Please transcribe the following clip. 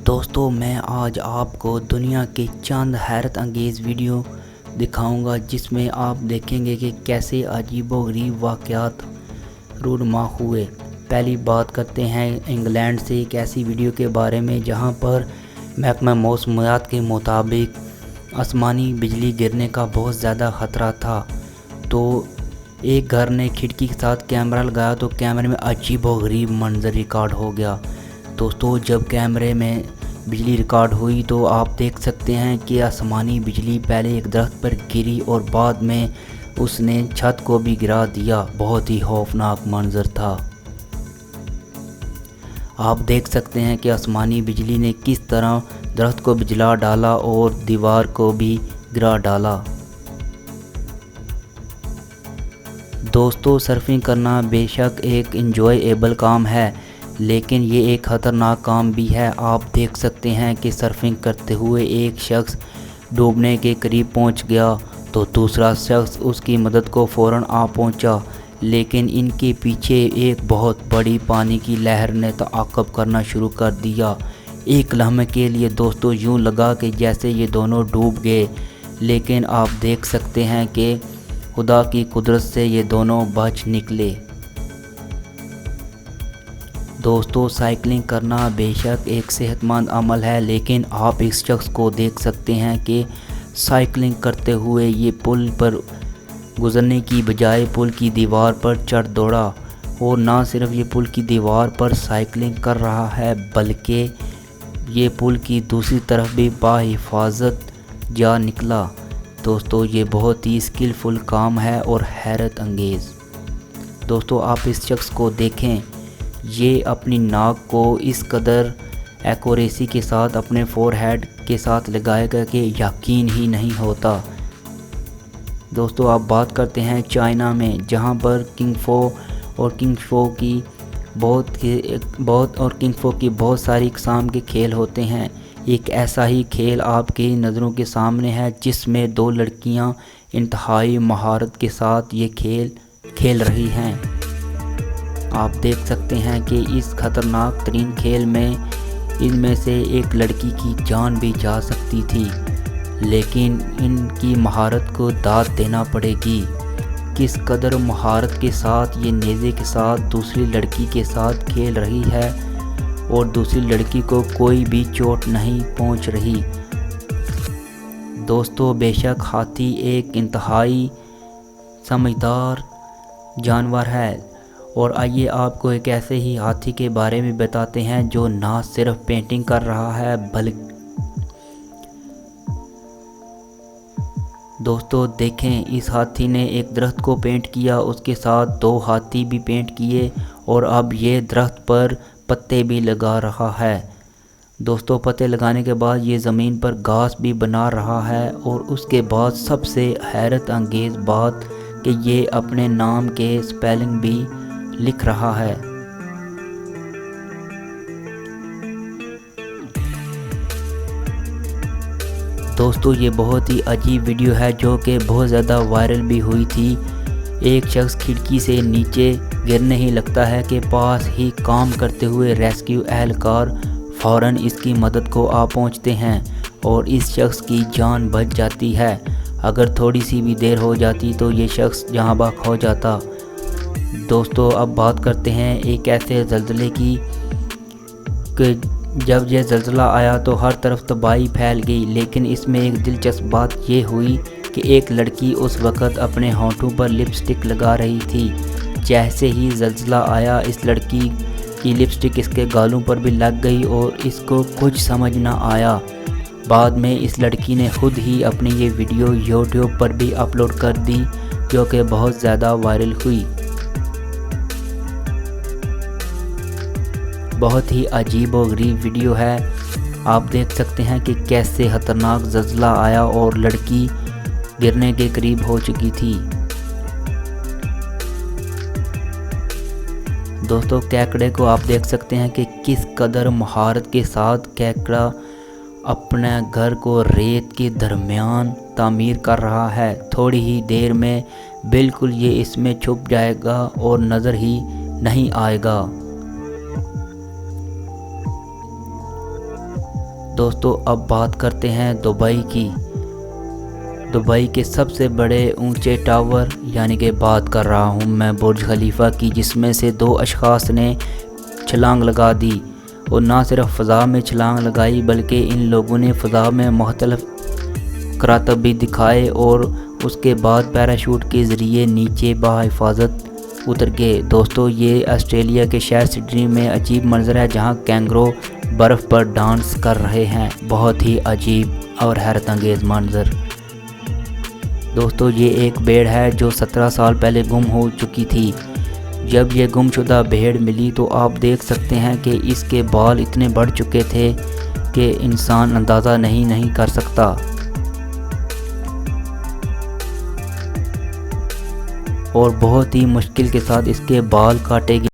दोस्तों मैं आज आपको दुनिया के चंद हैरत अंगेज़ वीडियो दिखाऊंगा जिसमें आप देखेंगे कि कैसे अजीबोगरीब वाक़यात रूनुमा हुए। पहली बात करते हैं इंग्लैंड से एक ऐसी वीडियो के बारे में जहां पर महकमा मौसमियात के मुताबिक आसमानी बिजली गिरने का बहुत ज़्यादा ख़तरा था। तो एक घर ने खिड़की के साथ कैमरा लगाया तो कैमरे में अजीबोगरीब मंजर रिकॉर्ड हो गया। दोस्तों जब कैमरे में बिजली रिकॉर्ड हुई तो आप देख सकते हैं कि आसमानी बिजली पहले एक दरख्त पर गिरी और बाद में उसने छत को भी गिरा दिया। बहुत ही खौफनाक मंजर था। आप देख सकते हैं कि आसमानी बिजली ने किस तरह दरख्त को भी जला डाला और दीवार को भी गिरा डाला। दोस्तों सर्फिंग करना बेशक एक इंजॉयबल काम है, लेकिन ये एक ख़तरनाक काम भी है। आप देख सकते हैं कि सर्फिंग करते हुए एक शख्स डूबने के करीब पहुंच गया तो दूसरा शख्स उसकी मदद को फ़ौरन आ पहुंचा, लेकिन इनके पीछे एक बहुत बड़ी पानी की लहर ने ताक़ब करना शुरू कर दिया। एक लम्हे के लिए दोस्तों यूँ लगा कि जैसे ये दोनों डूब गए, लेकिन आप देख सकते हैं कि खुदा की कुदरत से ये दोनों बच निकले। दोस्तों साइकिलिंग करना बेशक एक सेहतमंद अमल है, लेकिन आप इस शख्स को देख सकते हैं कि साइकिलिंग करते हुए ये पुल पर गुजरने की बजाय पुल की दीवार पर चढ़ दौड़ा और ना सिर्फ ये पुल की दीवार पर साइकिलिंग कर रहा है बल्कि ये पुल की दूसरी तरफ भी बाहिफाजत जा निकला। दोस्तों ये बहुत ही स्किलफुल काम है और हैरत अंगेज़। दोस्तों आप इस शख्स को देखें, ये अपनी नाक को इस कदर एक्यूरेसी के साथ अपने फोरहेड के साथ लगाएगा कि यकीन ही नहीं होता। दोस्तों आप बात करते हैं चाइना में, जहां पर किंग फो की बहुत सारी इकसाम के खेल होते हैं। एक ऐसा ही खेल आपकी नज़रों के सामने है जिसमें दो लड़कियां इंतहाई महारत के साथ ये खेल रही हैं। आप देख सकते हैं कि इस खतरनाक तरीन खेल में इनमें से एक लड़की की जान भी जा सकती थी, लेकिन इनकी महारत को दाद देना पड़ेगी। किस कदर महारत के साथ ये नेज़े के साथ दूसरी लड़की के साथ खेल रही है और दूसरी लड़की को कोई भी चोट नहीं पहुंच रही। दोस्तों बेशक हाथी एक इंतहाई समझदार जानवर है, और आइए आपको एक ऐसे ही हाथी के बारे में बताते हैं जो ना सिर्फ पेंटिंग कर रहा है बल्कि दोस्तों देखें, इस हाथी ने एक दरख्त को पेंट किया, उसके साथ दो हाथी भी पेंट किए और अब ये दरख्त पर पत्ते भी लगा रहा है। दोस्तों पत्ते लगाने के बाद ये ज़मीन पर घास भी बना रहा है, और उसके बाद सबसे हैरत अंगेज़ बात कि ये अपने नाम के स्पेलिंग भी लिख रहा है। दोस्तों ये बहुत ही अजीब वीडियो है जो कि बहुत ज़्यादा वायरल भी हुई थी। एक शख्स खिड़की से नीचे गिरने ही लगता है कि पास ही काम करते हुए रेस्क्यू एहलकार फ़ौरन इसकी मदद को आ पहुंचते हैं और इस शख्स की जान बच जाती है। अगर थोड़ी सी भी देर हो जाती तो ये शख्स जहां बाग हो जाता। दोस्तों अब बात करते हैं एक ऐसे ज़लज़ले की कि जब यह ज़लज़ला आया तो हर तरफ तबाही फैल गई, लेकिन इसमें एक दिलचस्प बात ये हुई कि एक लड़की उस वक़्त अपने होंठों पर लिपस्टिक लगा रही थी। जैसे ही ज़लज़ला आया इस लड़की की लिपस्टिक इसके गालों पर भी लग गई और इसको कुछ समझ ना आया। बाद में इस लड़की ने खुद ही अपनी ये वीडियो यूट्यूब पर भी अपलोड कर दी जो कि बहुत ज़्यादा वायरल हुई। बहुत ही अजीब और गरीब वीडियो है। आप देख सकते हैं कि कैसे खतरनाक ज़लज़ला आया और लड़की गिरने के करीब हो चुकी थी। दोस्तों केकड़े को आप देख सकते हैं कि किस कदर महारत के साथ केकड़ा अपने घर को रेत के दरमियान तामीर कर रहा है। थोड़ी ही देर में बिल्कुल ये इसमें छुप जाएगा और नज़र ही नहीं आएगा। دوستو اب بات کرتے ہیں دبئی کی۔ دبئی کے سب سے بڑے اونچے ٹاور یعنی کہ بات کر رہا ہوں میں برج خلیفہ کی، جس میں سے 2 اشخاص نے چھلانگ لگا دی، اور نہ صرف فضا میں چھلانگ لگائی بلکہ ان لوگوں نے فضا میں مختلف کرتب بھی دکھائے اور اس کے بعد پیراشوٹ کے ذریعے نیچے بحفاظت اتر گئے۔ دوستو یہ آسٹریلیا کے شہر سڈنی میں عجیب منظر ہے جہاں کینگرو برف پر ڈانس کر رہے ہیں، بہت ہی عجیب اور حیرت انگیز منظر۔ دوستو یہ ایک بھیڑ ہے جو 17 سال پہلے گم ہو چکی تھی۔ جب یہ گم شدہ بھیڑ ملی تو آپ دیکھ سکتے ہیں کہ اس کے بال اتنے بڑھ چکے تھے کہ انسان اندازہ نہیں کر سکتا، اور بہت ہی مشکل کے ساتھ اس کے بال کاٹے گئے۔